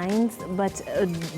headlines, but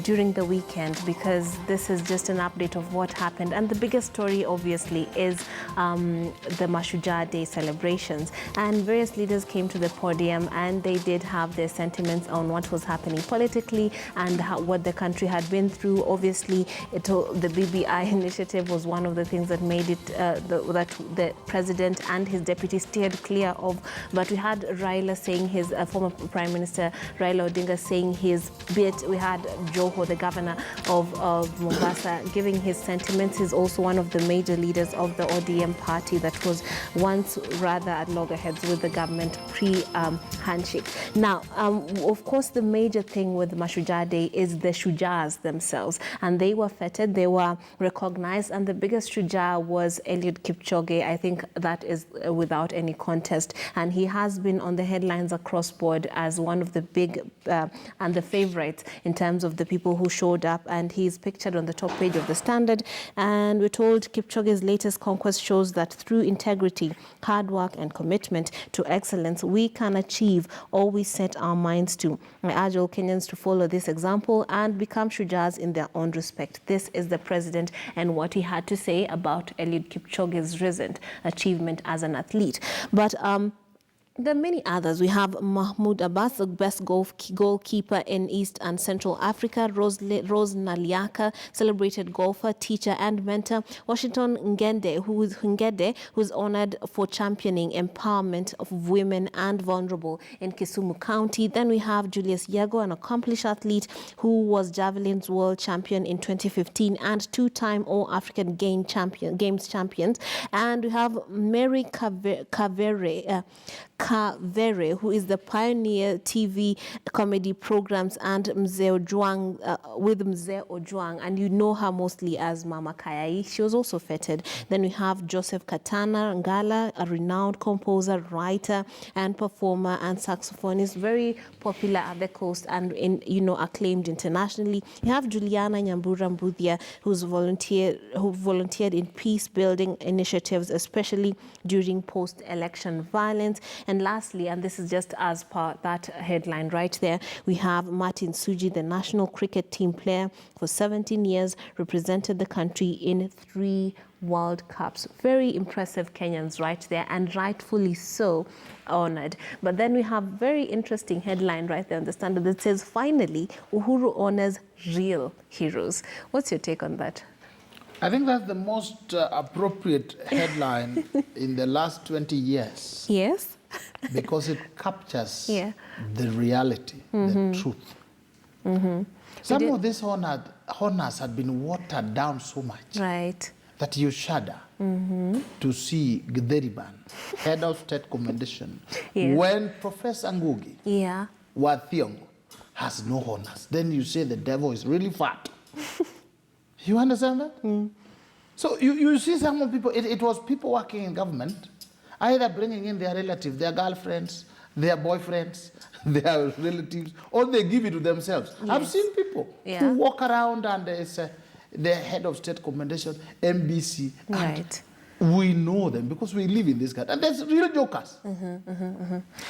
during the weekend, because this is just an update of what happened. And the biggest story, obviously, is the Mashujaa Day celebrations. And various leaders came to the podium and they did have their sentiments on what was happening politically and what the country had been through. Obviously, the BBI initiative was one of the things that made it that the president and his deputy steered clear of. But we had Raila saying his former Prime Minister Raila Odinga saying his bit. We had Joho, the governor of Mombasa, giving his sentiments. He's also one of the major leaders of the ODM party that was once rather at loggerheads with the government pre-handshake. Now, of course, the major thing with Mashujaa Day is the Shujaas themselves, and they were feted, they were recognized, and the biggest Shujaa was Eliud Kipchoge. I think that is without any contest, and he has been on the headlines across board as one of the big and the favorites in terms of the people who showed up, and he's pictured on the top page of the Standard. And we're told Kipchoge's latest conquest shows that through integrity, hard work and commitment to excellence, we can achieve all we set our minds to. I urge all Kenyans to follow this example and become Shujaas in their own respect. This is the president and what he had to say about Eliud Kipchoge's recent achievement as an athlete. But there are many others. We have Mahmoud Abbas, the best goalkeeper in East and Central Africa. Rose Naliaka, celebrated golfer, teacher, and mentor. Washington Ngede, who's honored for championing empowerment of women and vulnerable in Kisumu County. Then we have Julius Yego, an accomplished athlete who was Javelin's world champion in 2015 and two-time All-African Games champions. And we have Mary Kavere, who is the pioneer TV comedy programs, and Mzee Ojwang, with Mzee Ojwang, and you know her mostly as Mama Kayai. She was also feted. Then we have Joseph Katana Ngala, a renowned composer, writer, and performer and saxophonist, very popular at the coast and acclaimed internationally. You have Juliana Nyambura Mbuthia, who volunteered in peace-building initiatives, especially during post-election violence. And lastly, and this is just as per that headline right there, we have Martin Suji, the national cricket team player for 17 years, represented the country in 3 World Cups. Very impressive Kenyans right there, and rightfully so honored. But then we have very interesting headline right there on the Standard that says, finally, Uhuru honors real heroes. What's your take on that? I think that's the most appropriate headline in the last 20 years. Yes. Because it captures the reality, the truth. Some of these honors had been watered down so much that you shudder to see Gderiban, head of state commendation, when Professor Ngugi wa Thiong'o has no honors. Then you say the devil is really fat. You understand that? So you see some of people, it was people working in government, either bringing in their relatives, their girlfriends, their boyfriends, their relatives, or they give it to themselves. I've seen people who walk around and it's the head of state commendation, MBC, and we know them because we live in this country. And there's real jokers.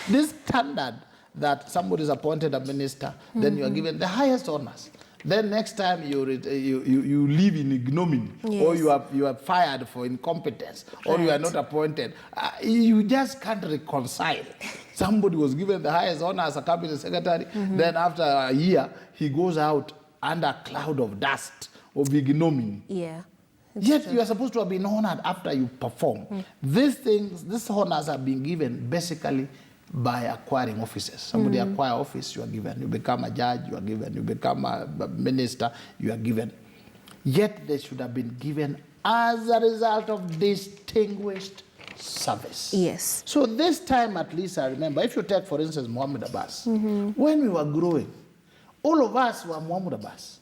This standard that somebody is appointed a minister, then you are given the highest honors. Then next time you live in ignominy, or you are fired for incompetence, or you are not appointed. You just can't reconcile. Somebody was given the highest honor as a cabinet secretary, then after a year, he goes out under a cloud of dust of ignominy. Yet you are supposed to have been honored after you perform. These honors are being given basically by acquiring offices. Somebody acquire office, you are given. You become a judge, you are given. You become a minister, you are given. Yet they should have been given as a result of distinguished service. Yes. So this time at least I remember, if you take for instance Muhammad Abbas, when we were growing, all of us were Muhammad Abbas.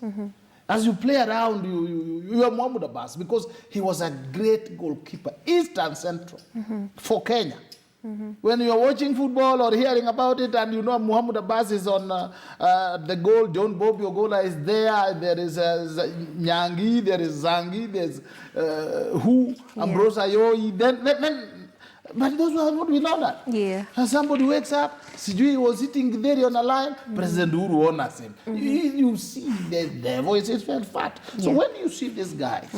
As you play around, you are Muhammad Abbas because he was a great goalkeeper, East and Central, for Kenya. When you are watching football or hearing about it and you know Muhammad Abbas is on the goal, John Bobby Ogola is there is Nyangi, there is Zangi, there's Ambrose Ayoyi, then But those have not been honored. Yeah. And somebody wakes up, Sijui was sitting there on a line, President Uhuru honors him. You see their voices felt fat. So when you see these guys,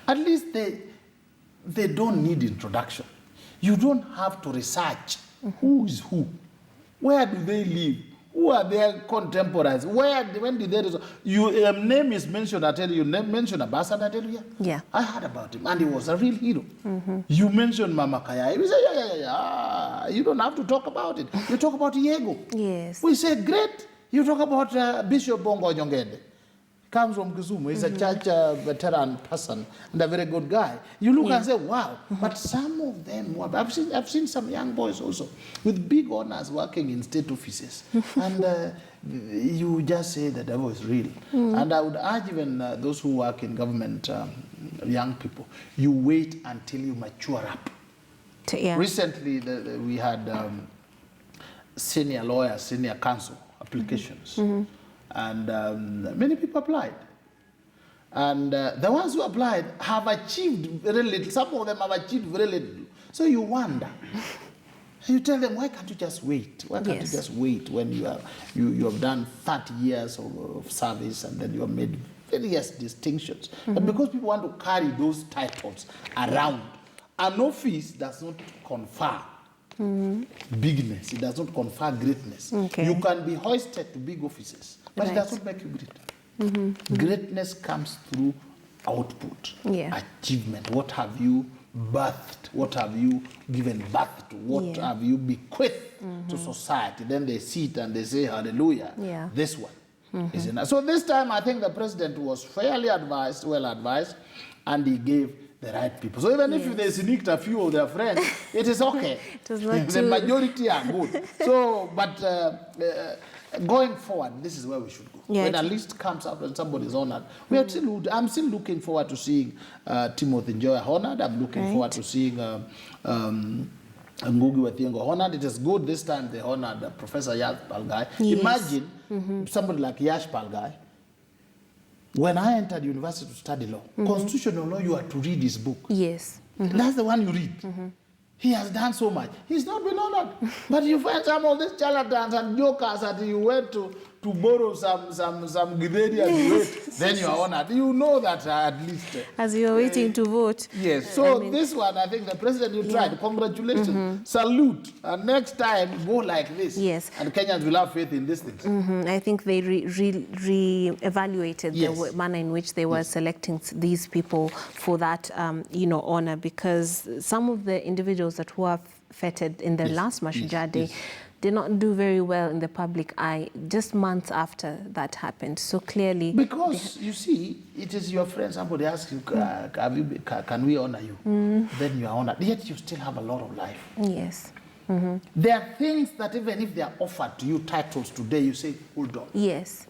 at least they don't need introduction. You don't have to research who is who. Where do they live? Who are their contemporaries? When did they resort? Your name is mentioned, I tell you, mention Ambassador, I tell you, yeah. I heard about him, and he was a real hero. You mentioned Mama Kaya. We say, yeah. You don't have to talk about it. You talk about Diego. Yes. We say, great. You talk about Bishop Bongo Nyongede. Comes from Kisumu. He's a church veteran person and a very good guy. You look and say, wow. But some of them, I've seen some young boys also with big honors working in state offices. And you just say the devil is real. And I would urge even those who work in government, young people, you wait until you mature up. Recently, we had senior lawyers, senior counsel applications. And many people applied. And the ones who applied have achieved very little. Some of them have achieved very little. So you wonder. You tell them, why can't you just wait? Why can't you just wait when you have done 30 years of service and then you have made various distinctions? But because people want to carry those titles around, an office does not confer bigness. It does not confer greatness. You can be hoisted to big offices, but it does not make you great. Greatness comes through output, achievement. What have you birthed? What have you given birth to? What have you bequeathed to society? Then they see it and they say, hallelujah, this one is enough. So this time I think the president was fairly advised, well advised, and he gave the right people. So even if they sneaked a few of their friends, it is okay. It was not the majority are good. So, but going forward, this is where we should go. When a list comes out and somebody is honored, I'm still looking forward to seeing Timothy Njoya honored. I'm looking forward to seeing Ngugi wa Thiong'o honored. It is good this time they honored Professor Yash Palgai. Imagine somebody like Yash Palgai. When I entered university to study law, constitutional law, you are to read his book. Yes. That's the one you read. He has done so much. He's not been honored. But you find some of these charlatans and jokers that you went to borrow some githeri and you wait, then you are honored. You know that at least. As you are waiting to vote. Yes. So this one, I think the president, you tried. Congratulations. Salute. And next time, go like this. Yes. And Kenyans will have faith in these things. I think they re-evaluated the manner in which they were selecting these people for that, honor, because some of the individuals that were feted in the last Mashujaa Day did not do very well in the public eye just months after that happened. So clearly... Because, you see, it is your friend, somebody asks you, can we honor you? Then you are honored. Yet you still have a lot of life. Yes. There are things that even if they are offered to you titles today, you say, hold on. Yes.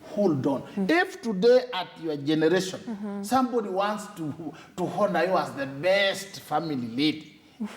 Hold on. If today at your generation, somebody wants to honor you as the best family lady,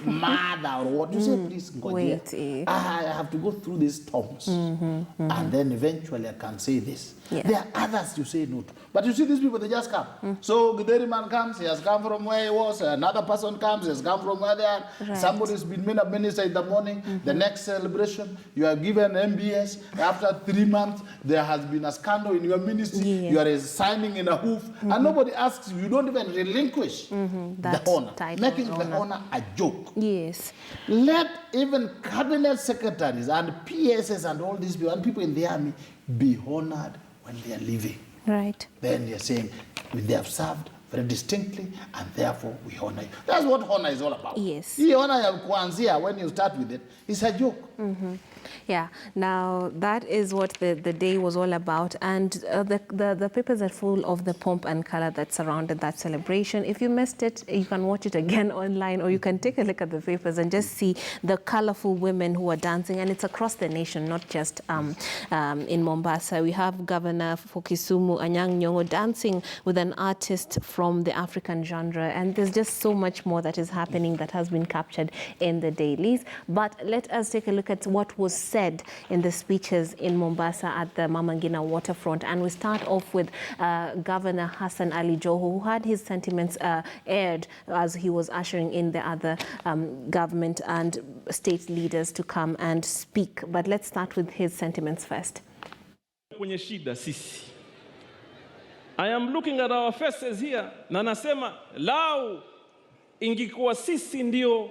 mother or what, you say, please, wait, I have to go through these storms. And then eventually I can say this. There are others you say no to. But you see these people, they just come. So Githeri man comes, he has come from where he was. Another person comes, he has come from where they are. Somebody's been made a minister in the morning. The next celebration, you are given MBS. After 3 months, there has been a scandal in your ministry. You are signing in a hoof. And nobody asks you. You don't even relinquish the honor, making the honor a joke. Yes. Let even cabinet secretaries and PSs and all these people and people in the army be honored when they are leaving. Right. Then you're saying they have served very distinctly and therefore we honor you. That's what honor is all about. Yes. The honor ya kuanzia, when you start with it, it's a joke. Yeah, now that is what the day was all about, and the papers are full of the pomp and color that surrounded that celebration. If you missed it, you can watch it again online, or you can take a look at the papers and just see the colorful women who are dancing, and it's across the nation, not just in Mombasa. We have Governor for Kisumu, Anyang' Nyong'o, dancing with an artist from the African genre, and there's just so much more that is happening that has been captured in the dailies. But let us take a look look at what was said in the speeches in Mombasa at the Mama Ngina waterfront. And we start off with Governor Hassan Ali Joho, who had his sentiments aired as he was ushering in the other government and state leaders to come and speak. But let's start with his sentiments first. Kwenye shida sisi. I am looking at our faces here na nasema lau ingekuwa sisi ndio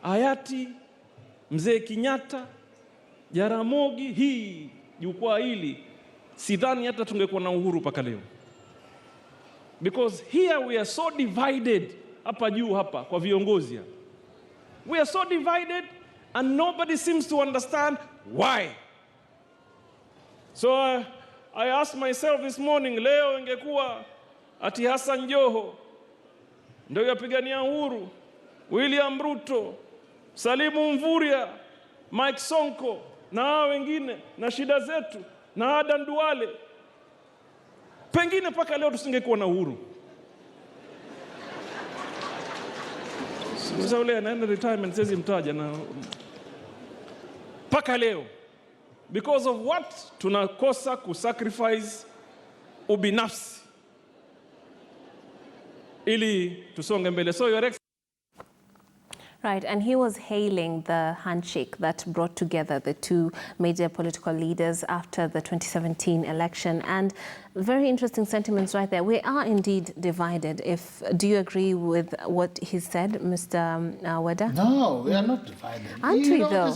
hayati Mzee Kenyatta, Jaramogi, hii jukwaa hili sidhani hata tungekuwa na uhuru paka leo. Because here we are so divided hapa juu hapa kwa viongozi. We are so divided and nobody seems to understand why. So I asked myself this morning, leo ingekuwa ati Hassan Joho ndio yapigania uhuru, William Ruto, Salimu Mvurya, Mike Sonko na wengine na shida zetu na Adan Duale, pengine paka leo tusingekuwa na uhuru. Sasa ule anaenda retirement sasa mtaja na paka leo. Because of what? Tunakosa kusacrifice ubinafsi ili tusonge mbele. So your Right, and he was hailing the handshake that brought together the two major political leaders after the 2017 election, and very interesting sentiments right there. We are indeed divided. Do you agree with what he said, Mr. Weda? No, we are not divided. Aren't we though?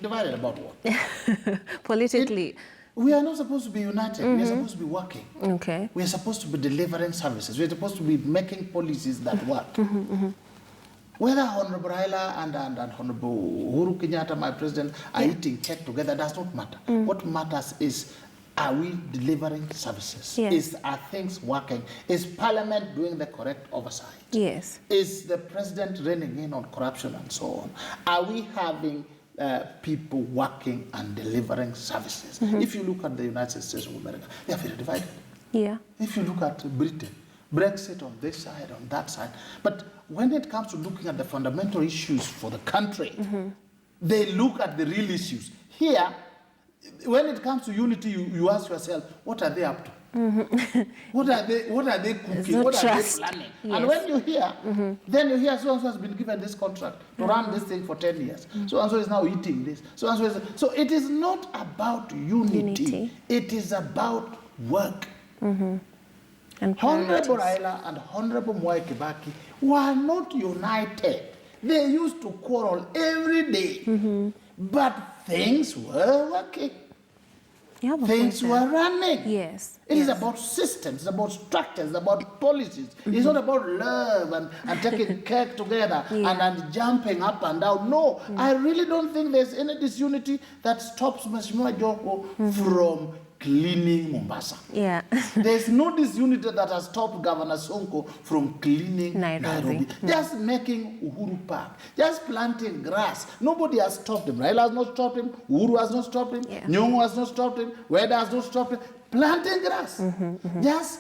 Divided about what? Politically. We are not supposed to be united. We are supposed to be working. Okay. We are supposed to be delivering services. We are supposed to be making policies that work. Whether Honorable Raila and Honorable Uhuru Kenyatta, my president, are eating cake together does not matter. What matters is, are we delivering services? Yes. Are things working? Is Parliament doing the correct oversight? Yes. Is the president reining in on corruption and so on? Are we having people working and delivering services? If you look at the United States of America, they are very divided. Yeah. If you look at Britain, Brexit on this side, on that side. But when it comes to looking at the fundamental issues for the country, they look at the real issues. Here, when it comes to unity, you ask yourself, what are they up to? What are they cooking? No what trust. are they planning? Yes. And when you hear, then you hear so-and-so has been given this contract to run this thing for 10 years. So-and-so is now eating this. So it is not about unity. It is about work. Honorable Raila and Honorable Mwai Kibaki were not united. They used to quarrel every day. But things were working. Things were running. Yes. It is about systems, it's about structures, it's about policies. It's not about love and taking cake together and jumping up and down. No, I really don't think there's any disunity that stops Mheshimiwa Joho from cleaning Mombasa. Yeah. There's no disunity that has stopped Governor Sonko from cleaning Nairobi. Just making Uhuru Park, just planting grass. Nobody has stopped him. Raila has not stopped him. Uhuru has not stopped him. Nyong'o has not stopped him. Weda has not stopped him. Planting grass. Just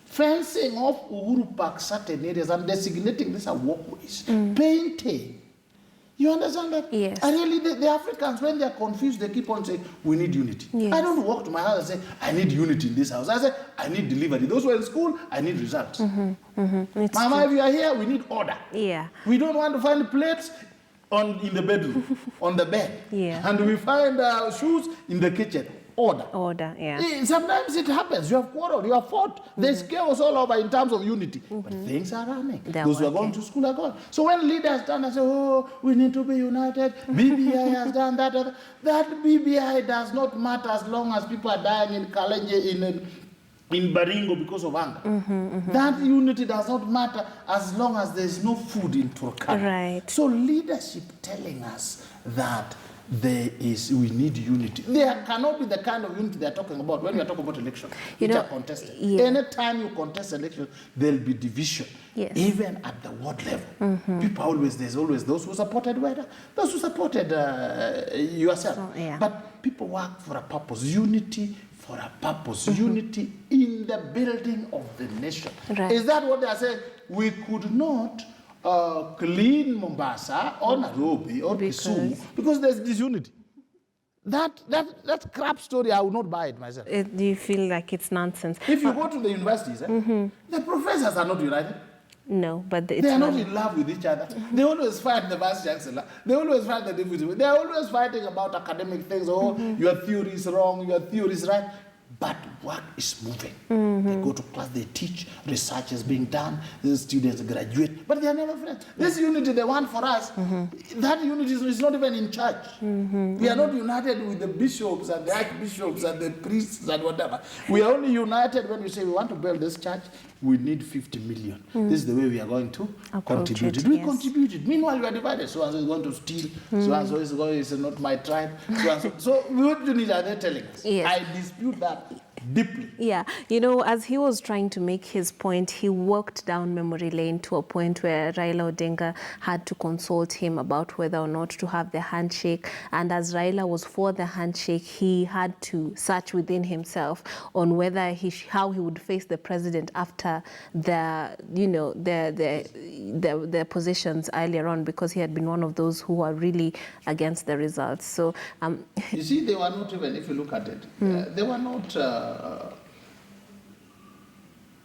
fencing off Uhuru Park certain areas and designating these as walkways. Painting. You understand that? Yes. And really, the Africans, when they are confused, they keep on saying, we need unity. Yes. I don't walk to my house and say, I need unity in this house. I say, I need delivery. Those who are in school, I need results. Mama, if you are here, we need order. Yeah. We don't want to find plates in the bedroom, on the bed. Yeah. And we find shoes in the kitchen. Order. Order, yeah. Sometimes it happens. You have quarreled, you have fought. There's chaos all over in terms of unity. But things are running. Those who are going to school are going. So when leaders stand and say, oh, we need to be united, BBI has done that. That BBI does not matter as long as people are dying in Kalenje, in Baringo because of anger. That unity does not matter as long as there is no food in Turkana. Right. So leadership telling us that we need unity. There cannot be the kind of unity they're talking about when we are talking about elections, which are contested. Anytime you contest elections, there'll be division. Yes. Even at the ward level. There's always those who supported Weda, those who supported yourself. So, But people work for a purpose, unity for a purpose, unity in the building of the nation. Right. Is that what they are saying? We could not clean Mombasa or Nairobi or Kisumu because there's disunity. That crap story, I will not buy it myself. Do you feel like it's nonsense? If you go to the universities, the professors are not united. No, but they are not in love with each other. They always fight the vice chancellor. They always fight the deputy. They are always fighting about academic things. Oh, your theory is wrong, your theory is right. But work is moving. They go to class, they teach, research is being done, the students graduate, but they are never friends. This unity they want for us, that unity is not even in church. We are not united with the bishops and the archbishops and the priests and whatever. We are only united when we say we want to build this church, we need 50 million. This is the way we are going to contribute it. We contributed. Meanwhile, we are divided. So and so is going to steal. So and so is going, is not my tribe. So and so. So what unity are they telling us? Yes. I dispute that deeply. Yeah, you know, as he was trying to make his point, he walked down memory lane to a point where Raila Odinga had to consult him about whether or not to have the handshake. And as Raila was for the handshake, he had to search within himself on whether how he would face the president after the, you know, the positions earlier on, because he had been one of those who are really against the results. So you see, they were not even, if you look at it, they were not.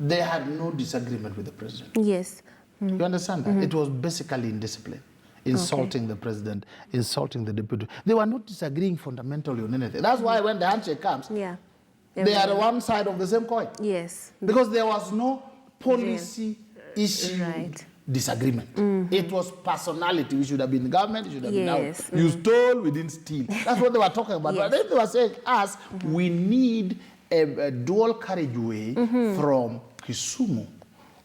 They had no disagreement with the president. Yes. You understand that? It was basically indiscipline. Insulting the president, insulting the deputy. They were not disagreeing fundamentally on anything. That's why when the handshake comes, they are on one side of the same coin. Yes. Because there was no policy issue disagreement. It was personality. We should have been government, it should have been out. You stole, we didn't steal. That's what they were talking about. But then they were saying, we need a dual carriageway from Kisumu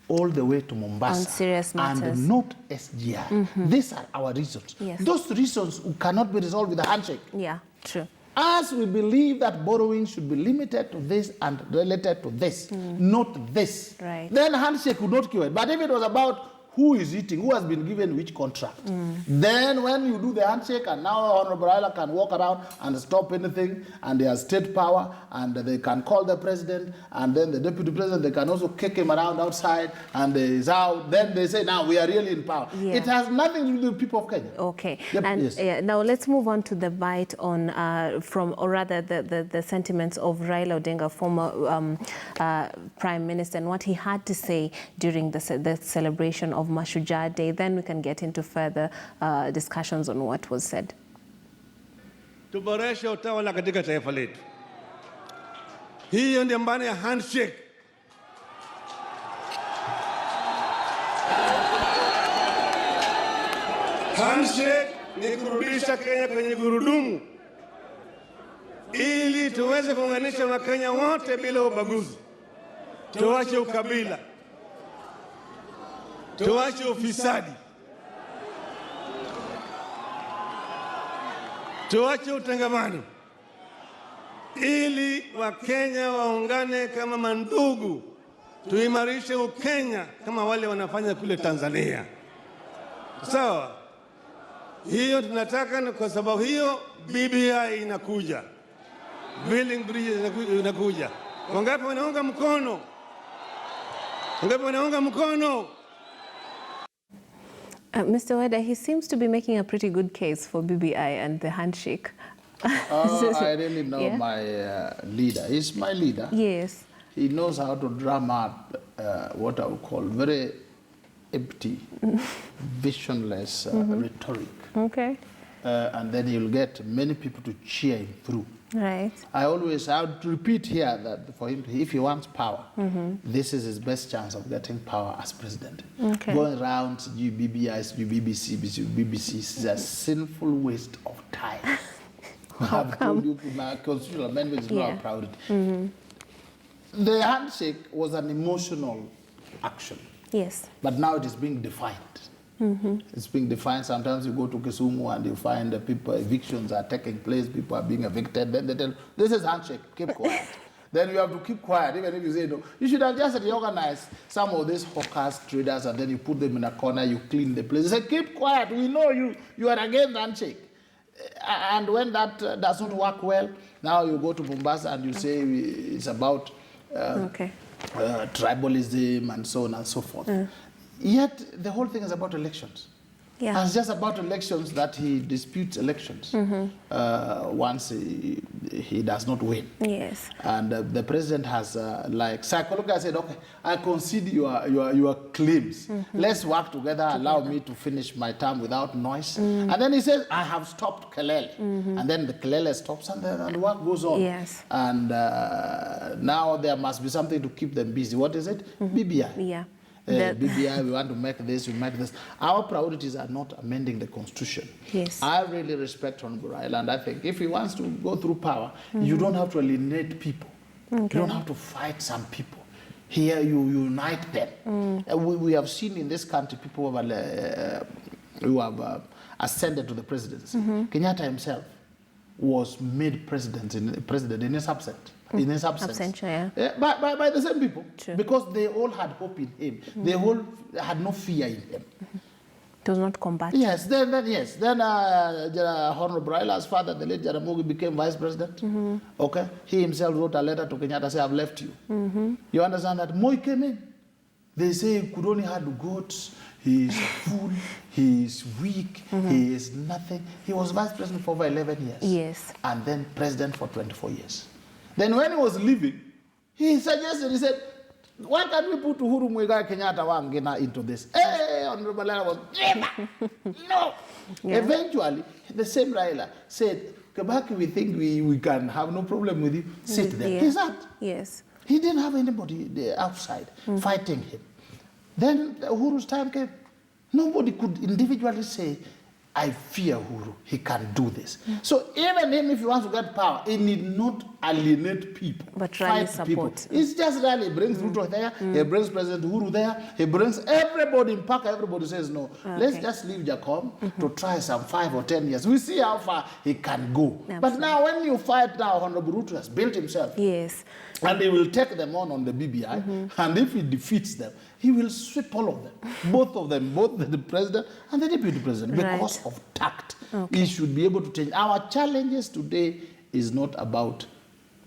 all the way to Mombasa. On serious matters. And not SGR. These are our reasons. Those reasons cannot be resolved with a handshake. Yeah, true. As we believe that borrowing should be limited to this and related to this, not this, then handshake would not cure it. But if it was about who is eating, who has been given which contract, then when you do the handshake and now Honorable Raila can walk around and stop anything, and they have state power, and they can call the president, and then the deputy president, they can also kick him around outside, and he's out, then they say, now we are really in power. It has nothing to do with the people of Kenya. Okay, and now let's move on to the bite on, or rather the sentiments of Raila Odinga, former Prime Minister, and what he had to say during the celebration of Mashujaa Day. Then we can get into further discussions on what was said. Tuboreshe utawala katika taifa letu. Hiyo ndio maana ya handshake. Handshake ni kurudisha Kenya kwenye gurudumu ili tuweze kuunganisha Wakenya wote bila ubaguzi. Tuache ukabila. Tuache ufisadi. Tuache utangamano. Ili Wakenya waungane kama mandugu. Tuimarishe Ukenya kama wale wanafanya kule Tanzania. Sawa? Hiyo tunataka, kwa sababu hiyo BBI inakuja. Building bridges inakuja. Wangapi wanaunga mkono? Wangapi wanaunga mkono? Mr. Weda, he seems to be making a pretty good case for BBI and the handshake. I really know my leader. He's my leader. Yes. He knows how to drum up what I would call very empty, visionless rhetoric. Okay. And then he'll get many people to cheer him through. Right. I would repeat here that for him, if he wants power, this is his best chance of getting power as president. Okay. Going around BBC is a sinful waste of time. I've told you my constitutional amendment is not a priority. The handshake was an emotional action. Yes. But now it is being defined. It's being defined. Sometimes you go to Kisumu and you find that people, evictions are taking place, people are being evicted. Then they tell, this is handshake, keep quiet. Then you have to keep quiet, even if you say no. You should have just reorganized some of these hawkers, traders, and then you put them in a corner, you clean the place. You say, keep quiet, we know you are against handshake. And when that doesn't work well, now you go to Mombasa and you say it's about tribalism and so on and so forth. Yet the whole thing is about elections. Yeah. And it's just about elections that he disputes elections once he does not win. Yes. And the president has, like, psychologically said, okay, I concede your claims. Let's work together, allow me to finish my term without noise. And then he says, I have stopped Kelele. And then the Kelele stops and the work goes on. Yes. And now there must be something to keep them busy. What is it? BBI. Yeah. BBI, we want to make this, we make this. Our priorities are not amending the constitution. Yes. I really respect Honorable Raila, and I think if he wants to go through power, you don't have to alienate people. Okay. You don't have to fight some people. Here you unite them. We have seen in this country people who have ascended to the presidency. Kenyatta himself was made president in his absence. In his absence. Yeah. By the same people. True. Because they all had hope in him. They all had no fear in him. It was not combative. Yes, then Honorable Raila's father, the late Jaramogi, became vice president. Okay, he himself wrote a letter to Kenyatta saying, I've left you. You understand that? Moi came in. They say he could only have goats, he is a fool, he is weak, he is nothing. He was vice president for over 11 years. Yes. And then president for 24 years. Then when he was leaving, he suggested, he said, why can't we put Uhuru Muigai Kenyatta Wangina into this? Hey, Honorable Raila was, no. Yeah. Eventually, the same Raila said, Kibaki, we think we can have no problem with you. Sit there. He sat. Yes. He didn't have anybody outside fighting him. Then Uhuru's time came. Nobody could individually say, I fear Uhuru, he can do this. So even him, if he wants to get power, he need not alienate people, but rally support. People. It's just rally. He brings Ruto there, he brings President Uhuru there, he brings everybody in Park. Everybody says no. Okay. Let's just leave Jacob to try some 5 or 10 years. We see how far he can go. Absolutely. But now when you fight now, Honorable Ruto has built himself. Yes. And they will take them on the BBI. And if he defeats them, he will sweep all of them. Both of them, both the president and the deputy president, because of tact. Okay. He should be able to change. Our challenges today is not about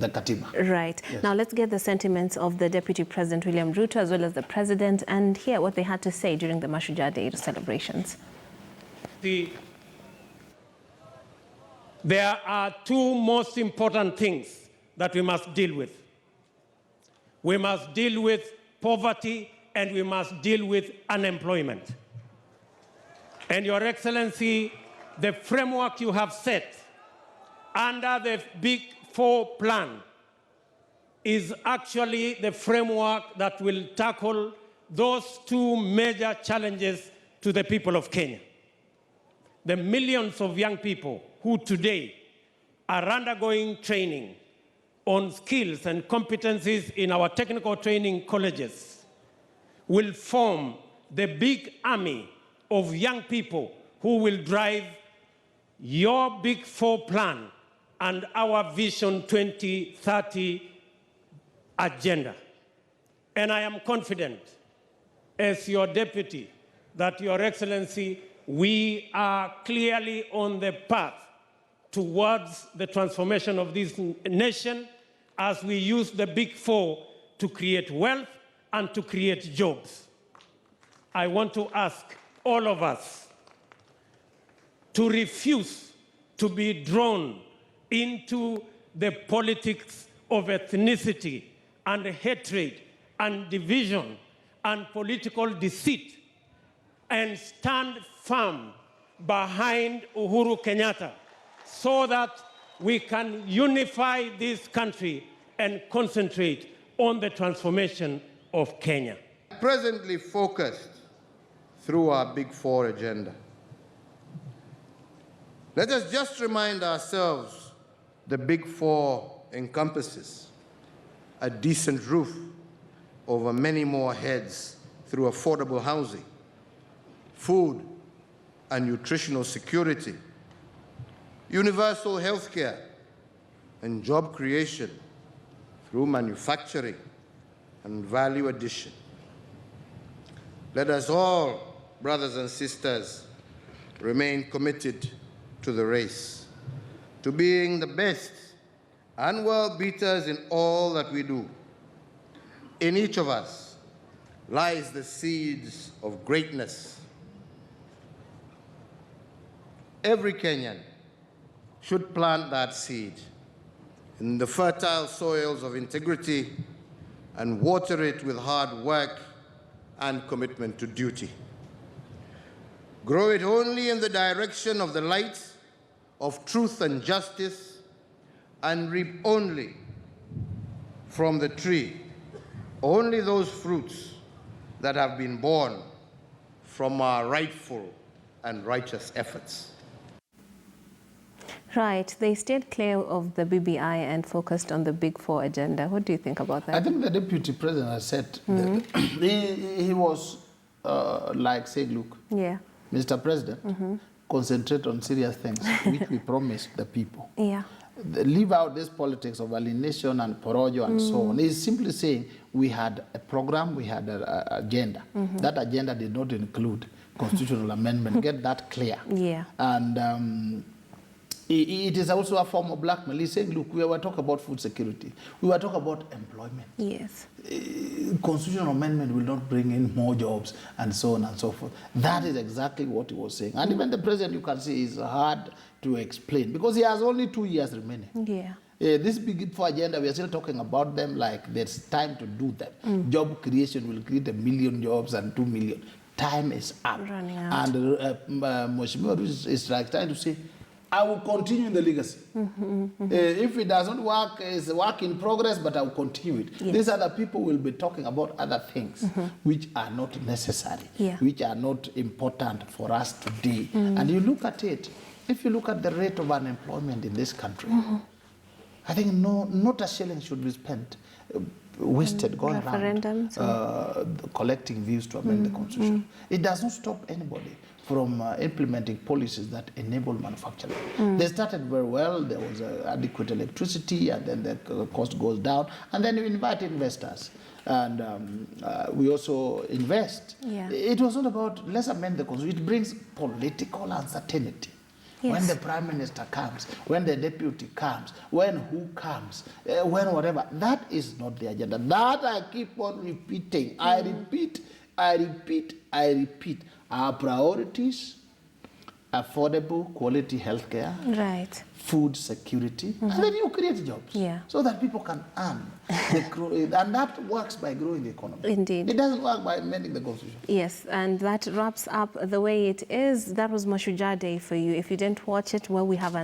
the Katiba. Right. Yes. Now let's get the sentiments of the Deputy President William Ruto as well as the President and hear what they had to say during the Mashujaa Day celebrations. There are two most important things that we must deal with. We must deal with poverty and we must deal with unemployment. And Your Excellency, the framework you have set under the Big Four plan is actually the framework that will tackle those two major challenges to the people of Kenya. The millions of young people who today are undergoing training on skills and competencies in our technical training colleges will form the big army of young people who will drive your Big Four plan and our Vision 2030 agenda. And I am confident, as your deputy, that Your Excellency, we are clearly on the path towards the transformation of this nation as we use the Big Four to create wealth and to create jobs. I want to ask all of us to refuse to be drawn into the politics of ethnicity and hatred and division and political deceit and stand firm behind Uhuru Kenyatta so that we can unify this country and concentrate on the transformation of Kenya. Presently focused through our Big Four agenda. Let us just remind ourselves the Big Four encompasses a decent roof over many more heads through affordable housing, food and nutritional security, universal health care, and job creation through manufacturing and value addition. Let us all, brothers and sisters, remain committed to the race, to being the best and world beaters in all that we do. In each of us, lies the seeds of greatness. Every Kenyan should plant that seed in the fertile soils of integrity and water it with hard work and commitment to duty. Grow it only in the direction of the light of truth and justice, and reap only from the tree only those fruits that have been born from our rightful and righteous efforts. Right. They stayed clear of the BBI and focused on the Big Four agenda. What do you think about that? I think the Deputy President has said that he was like saying, look, Mr. President, concentrate on serious things, which we promised the people. Leave out this politics of alienation and porojo and so on. He's simply saying we had a program, we had an agenda. That agenda did not include constitutional amendment. Get that clear. And it is also a form of blackmail. He's saying, look, we were talking about food security. We were talking about employment. Constitutional amendment will not bring in more jobs and so on and so forth. That is exactly what he was saying. And even the president, you can see, is hard to explain because he has only 2 years remaining. This Big Four agenda, we are still talking about them like there's time to do them. Job creation will create 1 million jobs and 2 million. Time is up. Running out. And Mheshimiwa is like trying to say, I will continue the legacy. If it doesn't work, it's a work in progress, but I will continue it. These other people will be talking about other things which are not necessary, which are not important for us today. And you look at it, if you look at the rate of unemployment in this country, I think not a shilling should be spent, wasted, going around collecting views to amend the Constitution. It does not stop anybody from implementing policies that enable manufacturing. They started very well, there was adequate electricity, and then the cost goes down, and then you invite investors. And we also invest. It was not about, let's amend the Constitution. It brings political uncertainty. When the Prime Minister comes, when the Deputy comes, when who comes, when whatever. That is not the agenda. That I keep on repeating. I repeat. Our priorities: affordable, quality healthcare, food security, and then you create jobs so that people can earn. And that works by growing the economy. Indeed. It doesn't work by amending the Constitution. Yes, and that wraps up the way it is. That was Mashujaa Day for you. If you didn't watch it, well, we have